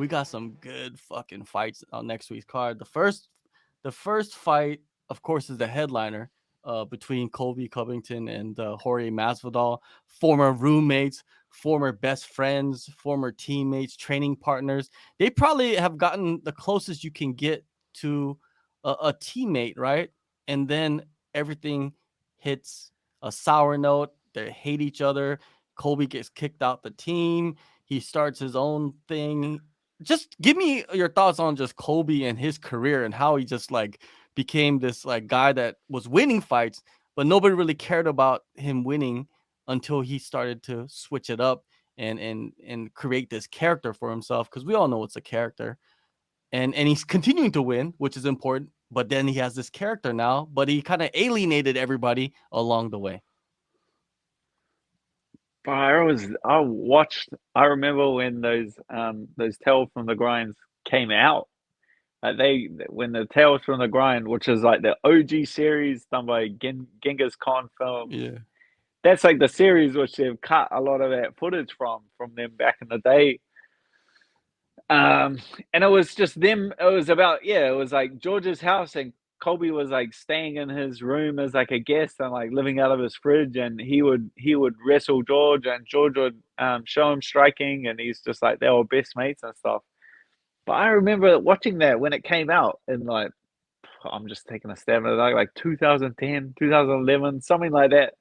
we got some good fucking fights on next week's card. The first fight, of course, is the headliner between Colby Covington and Jorge Masvidal, former roommates, former best friends, former teammates, training partners. They probably have gotten the closest you can get to a teammate, right? And then everything hits a sour note. They hate each other. Colby gets kicked out the team. He starts his own thing. Just give me your thoughts on just Colby and his career and how he just like became this like guy that was winning fights, but nobody really cared about him winning until he started to switch it up and create this character for himself, because we all know it's a character. And he's continuing to win, which is important, but then he has this character now, but he kind of alienated everybody along the way. But I remember when those Tales from the Grinds came out. When the Tales from the Grind, which is like the OG series done by Genghis Khan Films, Yeah. that's like the series which they've cut a lot of that footage from them back in the day. And it was just them. It was about, yeah, it was like George's house, and Colby was like staying in his room as like a guest and like living out of his fridge, and he would wrestle George, and George would show him striking, and he's just like they were best mates and stuff. But I remember watching that when it came out, and like I'm just taking a stab at it, like 2010, 2011, something like that.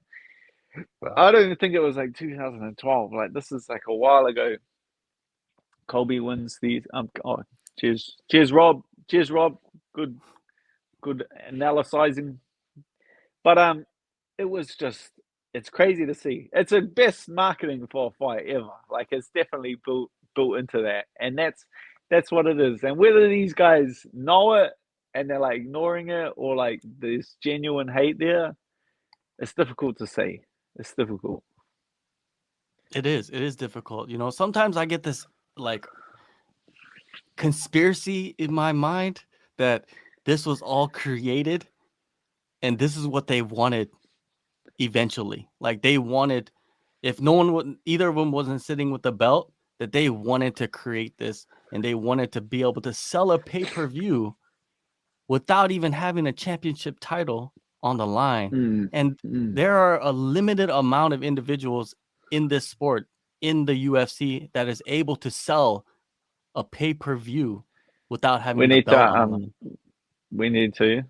But I don't even think it was like 2012. Like this is like a while ago. Colby wins these. Oh, cheers, Rob. Cheers, Rob. Good analyzing. But it was just, it's crazy to see. It's the best marketing for a fight ever. Like it's definitely built into that, and that's what it is. And whether these guys know it and they're like ignoring it, or like there's genuine hate there, it's difficult to say. It's difficult. It is difficult. Sometimes I get this like conspiracy in my mind that this was all created and this is what they wanted eventually. Like they wanted, if no one would, either of them wasn't sitting with the belt, that they wanted to create this and they wanted to be able to sell a pay-per-view without even having a championship title on the line. Mm, And mm. there are a limited amount of individuals in this sport, in the UFC, that is able to sell a pay-per-view without We having the need to belt on the line. we need to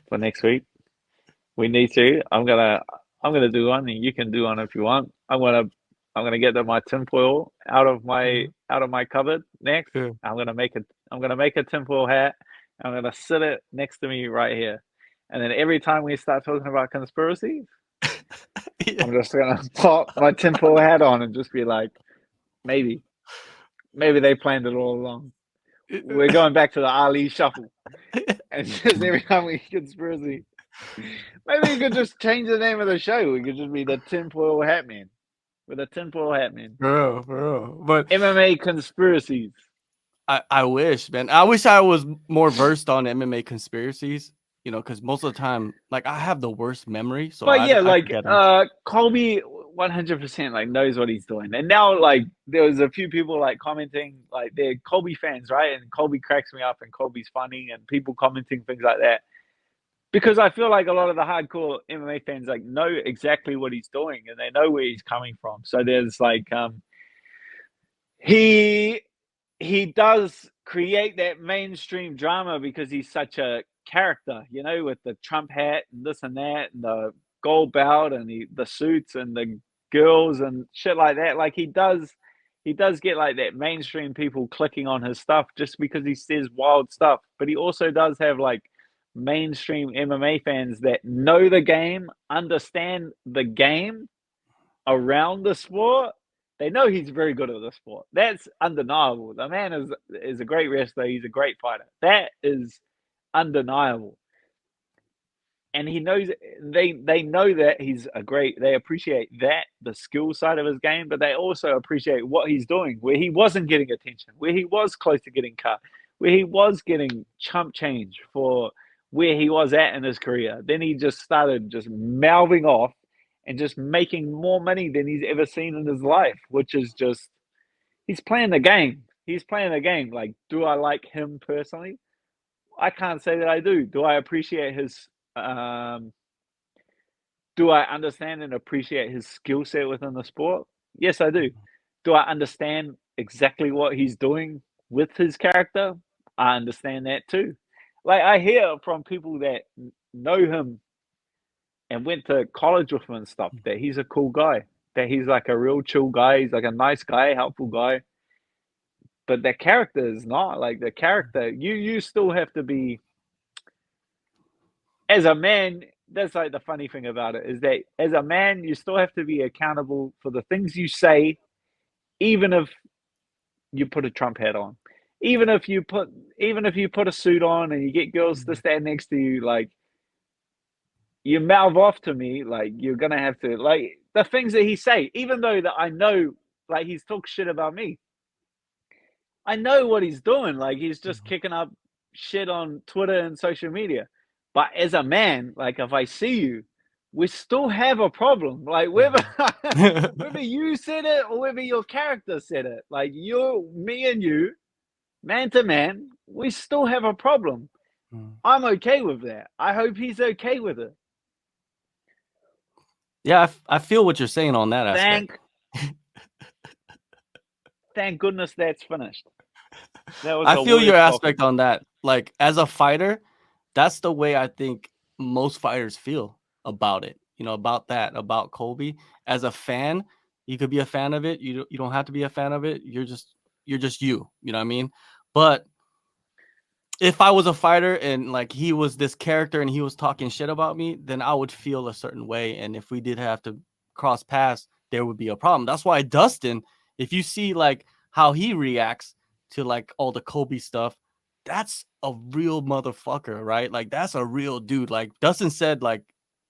for next week. We need to. I'm gonna do one, and you can do one if you want. I'm gonna get my tinfoil out of my cupboard next. Yeah. I'm gonna make a tinfoil hat. I'm gonna sit it next to me right here, and then every time we start talking about conspiracies, Yeah. I'm just gonna pop my tinfoil hat on and just be like, maybe, maybe they planned it all along. We're going back to the Ali shuffle, and just every time we conspiracy. Maybe you could just change the name of the show. We could just be the Tinfoil Hat Man. With a Tinfoil Hat Man. For real. But MMA conspiracies. I wish, man. I wish I was more versed on MMA conspiracies, because most of the time, like, I have the worst memory, so But yeah, I like forget them. Colby 100% like knows what he's doing. And now like there was a few people like commenting, like they're Colby fans, right? And Colby cracks me up and Colby's funny, and people commenting things like that. Because I feel like a lot of the hardcore MMA fans like know exactly what he's doing, and they know where he's coming from. So there's like he he does create that mainstream drama because he's such a character, with the Trump hat and this and that and the gold belt and the suits and the girls and shit like that. Like he does get like that mainstream people clicking on his stuff just because he says wild stuff. But he also does have like mainstream MMA fans that know the game, understand the game around the sport. They know he's very good at the sport. That's undeniable. The man is a great wrestler. He's a great fighter. That is undeniable. And he knows they know that he's a great. They appreciate that, the skill side of his game, but they also appreciate what he's doing, where he wasn't getting attention, where he was close to getting cut, where he was getting chump change for where he was at in his career. Then he just started just mouthing off and just making more money than he's ever seen in his life, which is just He's playing the game. He's playing the game. Like, do I like him personally? I can't say that I do. Do I appreciate his? Do I understand and appreciate his skill set within the sport? Yes, I do. Do I understand exactly what he's doing with his character? I understand that too. Like, I hear from people that know him and went to college with him and stuff that he's a cool guy, that he's like a real chill guy. He's like a nice guy, helpful guy. But the character is not like the character. You still have to be, as a man. That's like the funny thing about it, is that as a man, you still have to be accountable for the things you say, even if you put a Trump hat on, even if you put a suit on and you get girls to stand next to you, like, you mouth off to me, like, you're gonna have to, like, the things that he say, even though that I know, like, he's talk shit about me. I know what he's doing. Like, he's just kicking up shit on Twitter and social media. But as a man, like, if I see you, we still have a problem. Like, whether you said it or whether your character said it, like, me and you, man to man, we still have a problem. I'm okay with that. I hope he's okay with it. Yeah, I feel what you're saying on that aspect. Thank goodness that's finished. I feel your aspect on that. Like, as a fighter, that's the way I think most fighters feel about it. You know, about that, about Colby. As a fan, you could be a fan of it. You don't have to be a fan of it. You're just you. You know what I mean? But if I was a fighter and like he was this character and he was talking shit about me, then I would feel a certain way. And if we did have to cross paths, there would be a problem. That's why Dustin, if you see like how he reacts to like all the Kobe stuff, that's a real motherfucker, right? Like, that's a real dude. Like, Dustin said, like,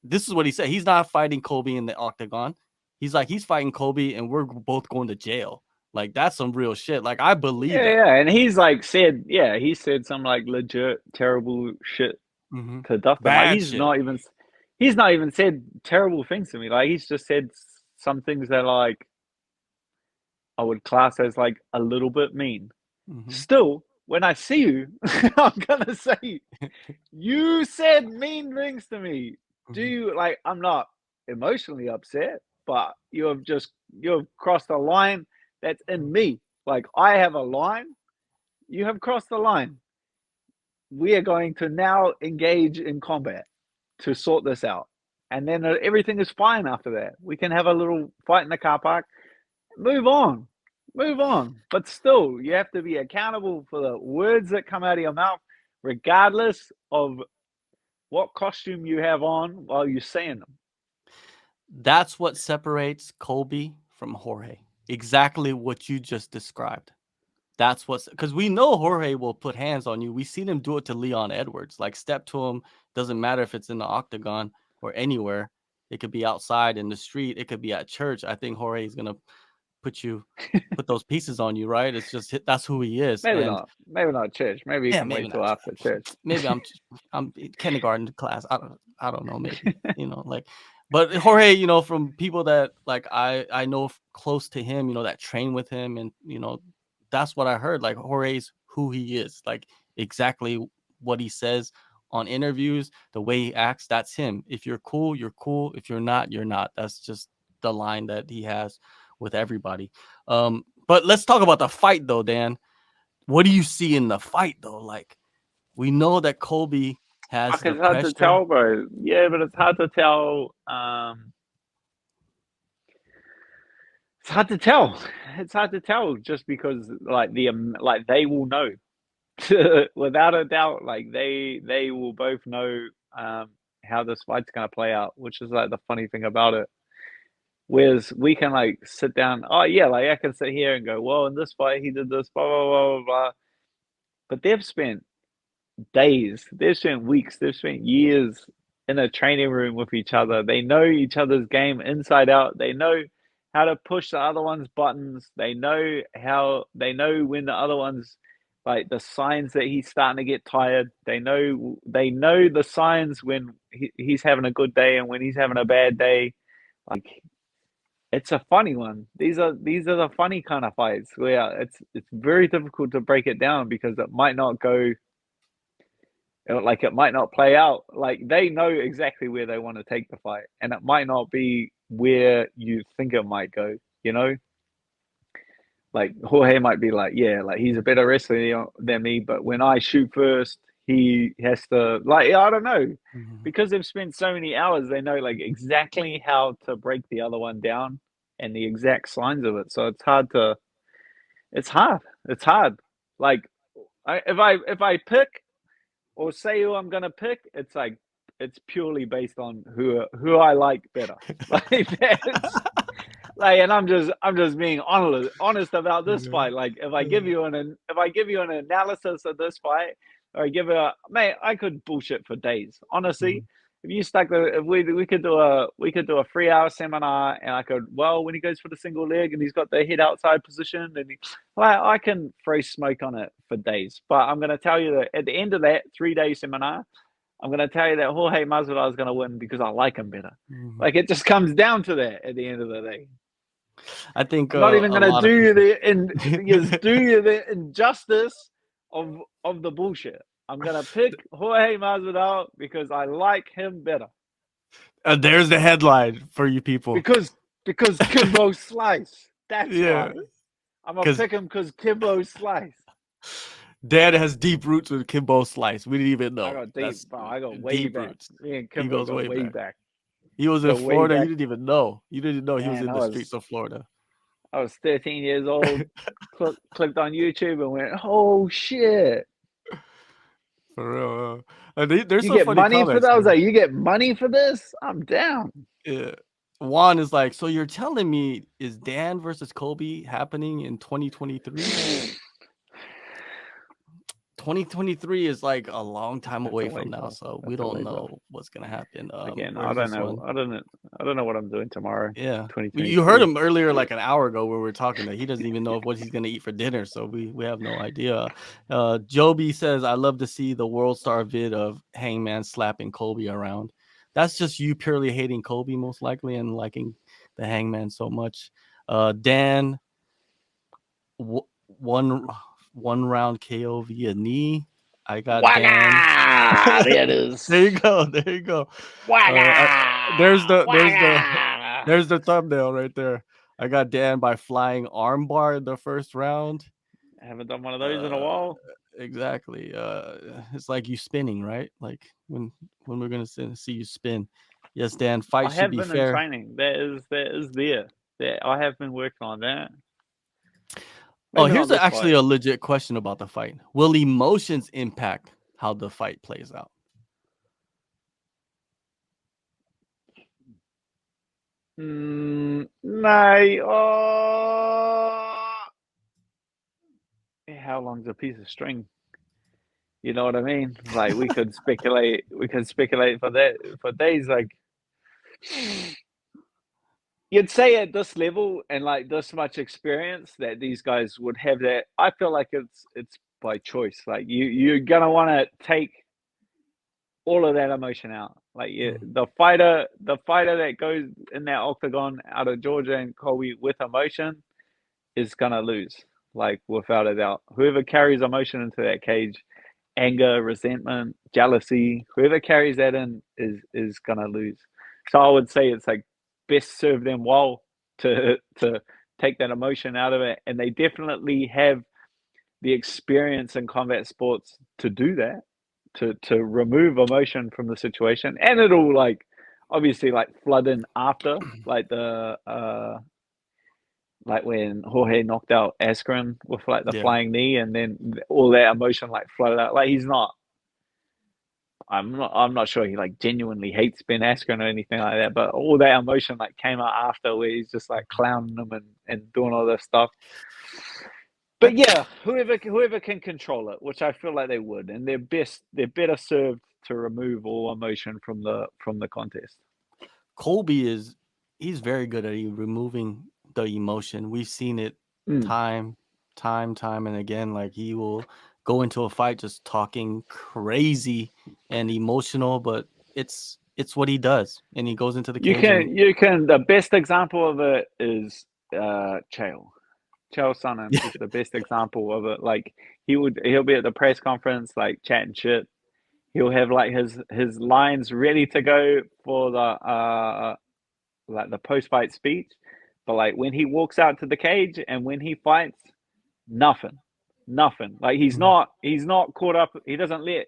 this is what he said. He's not fighting Kobe in the octagon. He's like, he's fighting Kobe and we're both going to jail. Like, that's some real shit. Like, I believe it. Yeah, and he's like said, he said some like legit terrible shit to Dustin. Bad like, shit. He's not even said terrible things to me. Like, he's just said some things that, like, I would class as like a little bit mean. Still, when I see you, I'm gonna say, you said mean things to me. Do you, like, I'm not emotionally upset, but you have crossed a line that's in me. Like, I have a line, you have crossed the line. We are going to now engage in combat to sort this out. And then everything is fine after that. We can have a little fight in the car park, move on. But still, you have to be accountable for the words that come out of your mouth, regardless of what costume you have on while you're saying them. That's what separates Colby from Jorge. Exactly what you just described. That's what's, because we know Jorge will put hands on you. We've seen him do it to Leon Edwards. Like, step to him. Doesn't matter if it's in the octagon or anywhere. It could be outside in the street. It could be at church. I think Jorge is gonna put those pieces on you, right? It's just, that's who he is. Maybe not church. Maybe you can wait till after church. Maybe I'm kindergarten class. I don't know. Maybe, you know, like, but Jorge, you know, from people that like I know close to him, you know, that train with him, and you know, that's what I heard. Like, Jorge's who he is, like exactly what he says on interviews, the way he acts. That's him. If you're cool, you're cool. If you're not, you're not. That's just the line that he has with everybody. But let's talk about the fight though, Dan. What do you see in the fight though? Like, we know that Colby has the it's hard pressure. to tell, bro. Yeah, but it's hard to tell. It's hard to tell. It's hard to tell just because, like, they will know without a doubt. Like, they will both know how this fight's gonna play out, which is like the funny thing about it. Whereas we can like sit down, oh yeah, like I can sit here and go, well, in this fight he did this, blah blah blah blah blah. But they've spent days, they've spent weeks, they've spent years in a training room with each other. They know each other's game inside out. They know how to push the other one's buttons. They know when the other one's, like, the signs that he's starting to get tired. They know the signs when he's having a good day and when he's having a bad day. Like, it's a funny one. These are the funny kind of fights where it's very difficult to break it down because it might not go like it might not play out. Like they know exactly where they want to take the fight, and it might not be where you think it might go. You know, like Jorge might be like, yeah, like he's a better wrestler than me, but when I shoot first, he has to like I don't know. Mhm. Because they've spent so many hours, they know like exactly how to break the other one down and the exact signs of it. So it's hard. It's hard. Like if I pick or say who I'm gonna pick, it's like it's purely based on who I like better. Like that's like, and I'm just being honest about this Yeah. fight. Like if I give you an analysis of this fight, or I give a mate, I could bullshit for days. Honestly, Mhm. if you stuck the if we could do a 3 hour seminar, and I could when he goes for the single leg and he's got the head outside position, and like I can throw smoke on it for days. But I'm gonna tell you that at the end of that 3 day seminar, I'm gonna tell you that Jorge Masvidal is gonna win because I like him better. Mhm. Like it just comes down to that at the end of the day. I think I'm not even a gonna lot of do you people. the injustice of the bullshit. I'm gonna pick Jorge Masvidal because I like him better. There's the headline for you people. Because Kimbo Slice. That's Yeah, why. I'm gonna because pick him because Kimbo Slice. Dad has deep roots with Kimbo Slice. We didn't even I know. got deep, That's bro. I got way deep back. roots. Me and He Kimbo goes got way way back. back. He was in Got way Florida. You back. didn't even know. You didn't know he was Man, in the streets of Florida. I was 13 years old. Clicked on YouTube and went, oh shit. For real. There's You some get funny money for comments that? I was here. like, you get money for this? I'm down. Yeah. Juan is like, so you're telling me is Dan versus Colby happening in 2023? 2023 is like a long time That's away a way, from now, bro. so we That's a don't way, bro. know what's gonna happen. Again, I Where's don't this know. one? I don't know what I'm doing tomorrow, Yeah, you heard 2023. him earlier, like an hour ago, where we are talking that he doesn't even know what he's gonna eat for dinner, so we have no idea. Joby says, "I love to see the World Star vid of Hangman slapping Colby around." That's just you purely hating Colby, most likely, and liking the Hangman so much. Dan, one round KO via knee. I got Dan. Wagga! There it is. There you go. There you go. Uh, there's Wagga! the there's the Wagga! there's the thumbnail right there. I got Dan by flying armbar in the first round. I haven't done one of those in a Uh, while. exactly. It's like you spinning, right? Like when we're gonna see you spin. Yes, Dan. I Fight should have be been in fair. training. That is there. I have been working on that. Oh, Maybe not here's this actually fight. a legit question about the fight. Will emotions impact how the fight plays out? No. Oh. How long's a piece of string? You know what I mean? Like we could speculate. We could speculate for that for days. Like you'd say at this level and like this much experience that these guys would have that. I feel like it's by choice. Like you're gonna want to take all of that emotion out. Like Mm. the fighter that goes in that octagon out of Georgia and Colby with emotion is gonna lose. Like without a doubt, whoever carries emotion into that cage, anger, resentment, jealousy, whoever carries that in is gonna lose. So I would say it's like best serve them well to take that emotion out of it, and they definitely have the experience in combat sports to do that, to remove emotion from the situation, and it'll like obviously like flood in after like the like when Jorge knocked out Askren with like the Yeah. flying knee, and then all that emotion like flooded out. Like he's not. I'm not sure he like genuinely hates Ben Askren or anything like that, but all that emotion like came out after where he's just like clowning him and doing all this stuff. I, But yeah, whoever can control it, which I feel like they would, and they're better served to remove all emotion from the contest. Colby he's very good at removing the emotion. We've seen it Mm. time and again. Like he will go into a fight just talking crazy and emotional, but it's it's what he does, and he goes into the You cage and can. The best example of it is Chael. Chael Sonnen is the best example of it. Like he'll be at the press conference like chatting shit. He'll have like his lines ready to go for the like the post fight speech, but like when he walks out to the cage and when he fights, nothing, nothing. Like he's not caught up. He doesn't let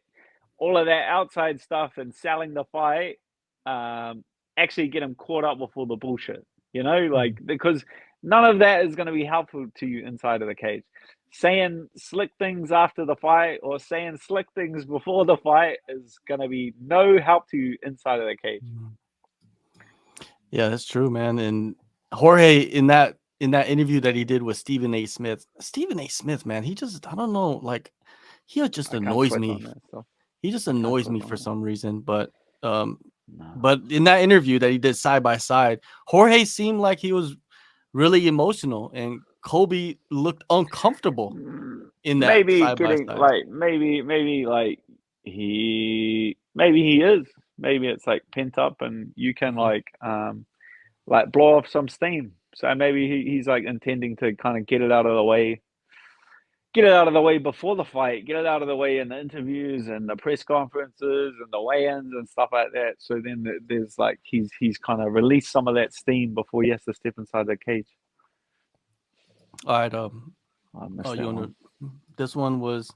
all of that outside stuff and selling the fight actually get him caught up with all the bullshit. You know, like because none of that is going to be helpful to you inside of the cage. Saying slick things after the fight or saying slick things before the fight is going to be no help to you inside of the cage. Yeah, that's true, man. And Jorge in that interview that he did with Stephen A. Smith, man, he just I don't know, like he just annoys me. He just annoys me for some reason. But but in that interview that he did side by side, Jorge seemed like he was really emotional, and Colby looked uncomfortable in that maybe side by getting side. like maybe like he is. Maybe it's like pent up and you can like blow off some steam. So maybe he's like intending to kind of get it out of the way before the fight, get it out of the way in the interviews and the press conferences and the weigh-ins and stuff like that. So then there's like he's kind of released some of that steam before he has to step inside the cage. All right, this one was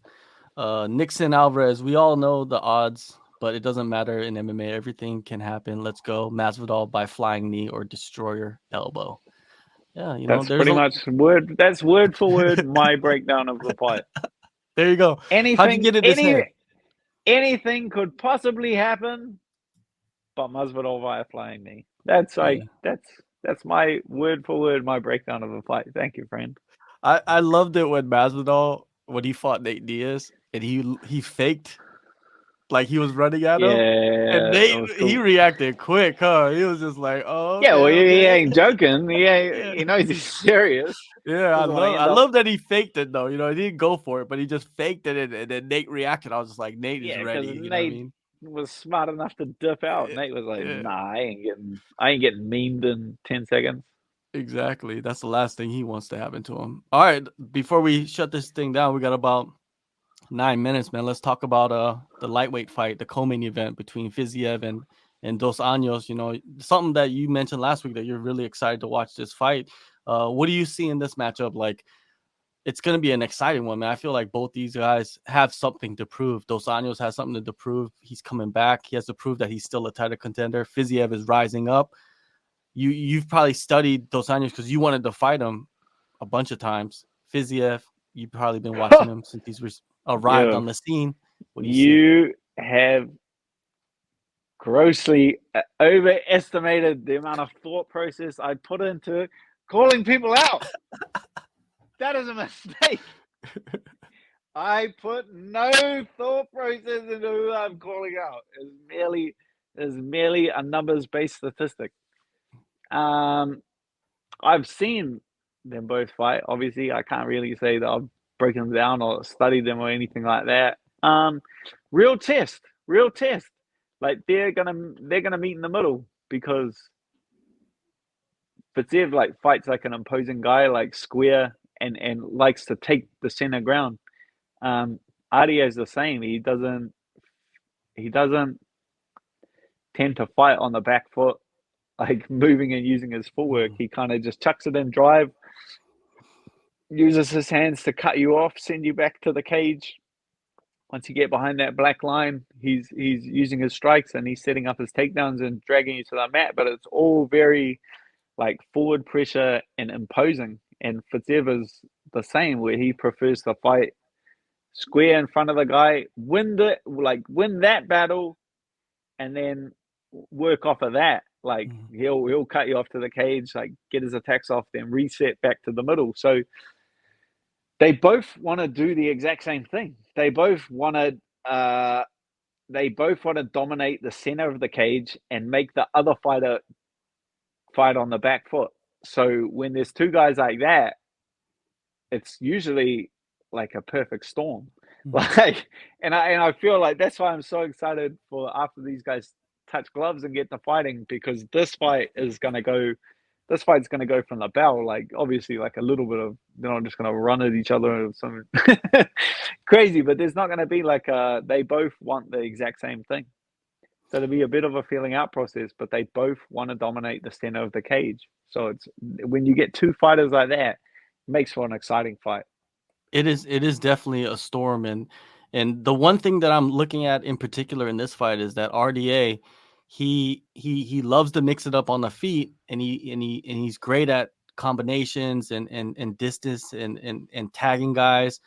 Nixon Alvarez. We all know the odds, but it doesn't matter in MMA. Everything can happen. Let's go. Masvidal by flying knee or destroyer elbow. Yeah, you know, that's pretty much word. That's word for word my breakdown of the fight. There you go. How'd you get in his head? Anything could possibly happen, but Masvidal via flying knee. That's like that's my word for word my breakdown of the fight. Thank you, friend. I loved it when Masvidal when he fought Nate Diaz and he faked like he was running at him. And Nate Cool. he reacted quick, huh? He was just like, "Oh, okay, yeah, well, okay." he ain't joking. He knows he's serious. Yeah, I love that he faked it though. You know, he didn't go for it, but he just faked it, and then Nate reacted. I was just like, Nate is ready. You know what I mean? Was smart enough to dip out. Nate was like, "Nah, I ain't getting memed in 10 seconds." Exactly. That's the last thing he wants to happen to him. All right, before we shut this thing down, we got about 9 minutes, man. Let's talk about the lightweight fight, the co-main event between Fiziev and Dos Anjos. You know, something that you mentioned last week that you're really excited to watch this fight. What do you see in this matchup? Like, it's going to be an exciting one, man. I feel like both these guys have something to prove. Dos Anjos has something to prove. He's coming back. He has to prove that he's still a title contender. Fiziev is rising up. You've probably studied Dos Anjos because you wanted to fight him a bunch of times. Fiziev, you've probably been watching him since he's arrived on the scene. What do you have grossly overestimated the amount of thought process I put into calling people out. That is a mistake. I put no thought process into who I'm calling out. It's merely a numbers-based statistic. I've seen them both fight. Obviously, I can't really say that I've broken them down or studied them or anything like that. Real test. Like they're gonna meet in the middle because Fiziev like fights like an imposing guy, like square and likes to take the center ground. RDA is the same. He doesn't tend to fight on the back foot, like moving and using his footwork. He kind of just chucks it in drive, uses his hands to cut you off, send you back to the cage. Once you get behind that black line, he's using his strikes and he's setting up his takedowns and dragging you to the mat. But it's all very like forward pressure and imposing. And Fiziev is the same, where he prefers to fight square in front of the guy, win that battle, and then work off of that. Like he'll cut you off to the cage, like get his attacks off, then reset back to the middle. So they both want to do the exact same thing. They both want to dominate the center of the cage and make the other fighter fight on the back foot. So when there's two guys like that, it's usually like a perfect storm. Like, and I feel like that's why I'm so excited for after these guys touch gloves and get to fighting, because this fight is going to go. This fight's going to go from the bell. Like, obviously, like a little bit of, they're not just going to run at each other or something crazy, but there's not going to be like they both want the exact same thing. So there'll be a bit of a feeling out process, but they both want to dominate the center of the cage. So it's, when you get two fighters like that, it makes for an exciting fight. It is definitely a storm, and the one thing that I'm looking at in particular in this fight is that RDA, he loves to mix it up on the feet, and he's great at combinations and distance and tagging guys,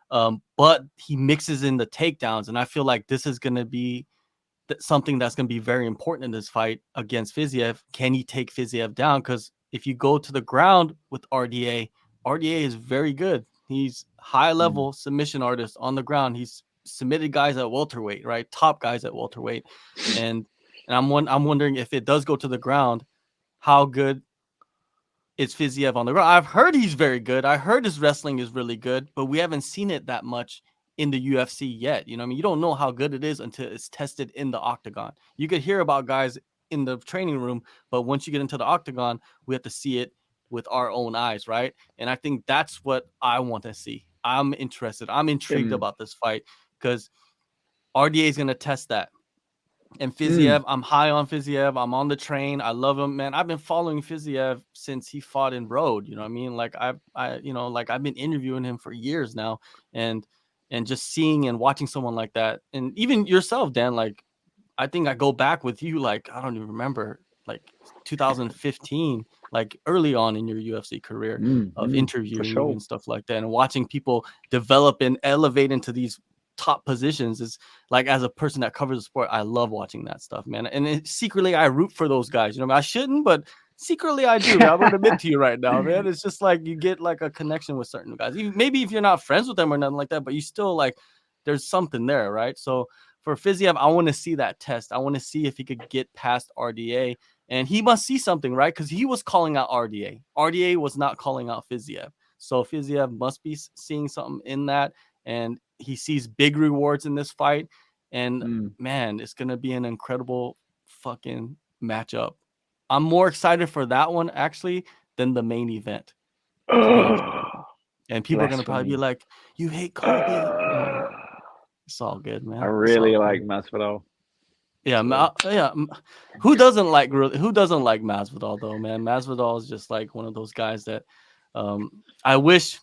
but he mixes in the takedowns, and I feel like this is going to be something that's going to be very important in this fight against Fiziev. Can he take Fiziev down? Because if you go to the ground with RDA is very good. He's high level submission artist on the ground. He's submitted guys at welterweight, right? Top guys at welterweight. And I'm wondering if it does go to the ground, how good is Fiziev on the ground? I've heard he's very good. I heard his wrestling is really good, but we haven't seen it that much in the UFC yet. You know what I mean? You don't know how good it is until it's tested in the octagon. You could hear about guys in the training room, but once you get into the octagon, we have to see it with our own eyes, right? And I think that's what I want to see. I'm interested. I'm intrigued about this fight because RDA is going to test that. And Fiziev, I'm high on Fiziev. I'm on the train. I love him, man. I've been following Fiziev since he fought in Road. You know what I mean? Like I've been interviewing him for years now, and just seeing and watching someone like that, and even yourself, Dan. Like, I think I go back with you. Like, I don't even remember, like 2015, like early on in your UFC career, of interviewing you and stuff like that, and watching people develop and elevate into these top positions. Is like, as a person that covers the sport, I love watching that stuff, man. And secretly I root for those guys. You know, I shouldn't, but secretly I do. I'm gonna admit to you right now, man. It's just like you get like a connection with certain guys. Maybe if you're not friends with them or nothing like that, but you still like, there's something there, right? So for Fiziev, I want to see that test. I want to see if he could get past RDA, and he must see something, right? Because he was calling out RDA. RDA was not calling out Fiziev. So Fiziev must be seeing something in that, and he sees big rewards in this fight. And man, it's going to be an incredible fucking matchup. I'm more excited for that one, actually, than the main event. And people are going to probably be like, you hate Colby. It's all good, man. I really like Masvidal. Yeah. Who doesn't like Masvidal though, man? Masvidal is just like one of those guys that I wish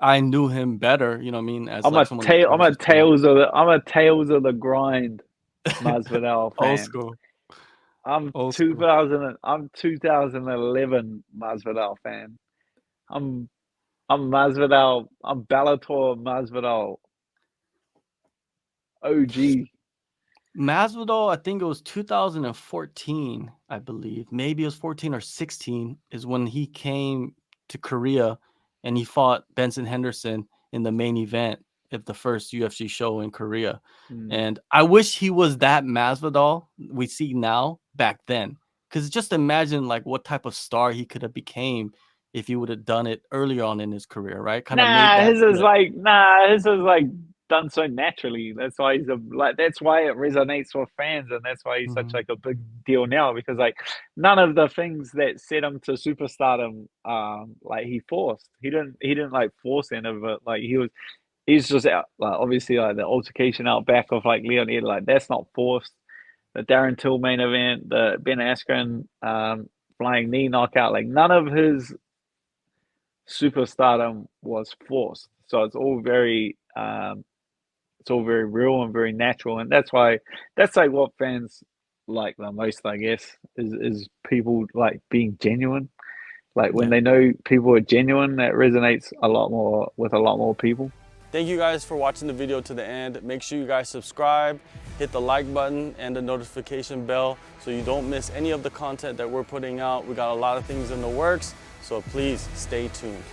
I knew him better. You know what I mean? As I'm a Tales of the Grind Masvidal fan. Old school. I'm 2011 Masvidal fan. I'm Masvidal. I'm Bellator Masvidal. OG. Masvidal, I think it was 2014, I believe. Maybe it was 14 or 16 is when he came to Korea and he fought Benson Henderson in the main event of the first UFC show in Korea. And I wish he was that Masvidal we see now back then. Because just imagine like what type of star he could have became if he would have done it earlier on in his career, right? His is like done so naturally. That's why that's why it resonates with fans, and that's why he's such like a big deal now, because like none of the things that set him to superstardom like he forced. He didn't like force any of it. Like he's just out, like obviously like the altercation out back of like Leon Ed, like that's not forced. The Darren Till main event, the Ben Askren flying knee knockout, like none of his superstardom was forced. So it's all very real and very natural, and that's like what fans like the most, I guess, is people like being genuine. Like when they know people are genuine, that resonates a lot more with a lot more people. Thank you guys for watching the video to the end. Make sure you guys subscribe, hit the like button and the notification bell so you don't miss any of the content that we're putting out. We got a lot of things in the works, so please stay tuned.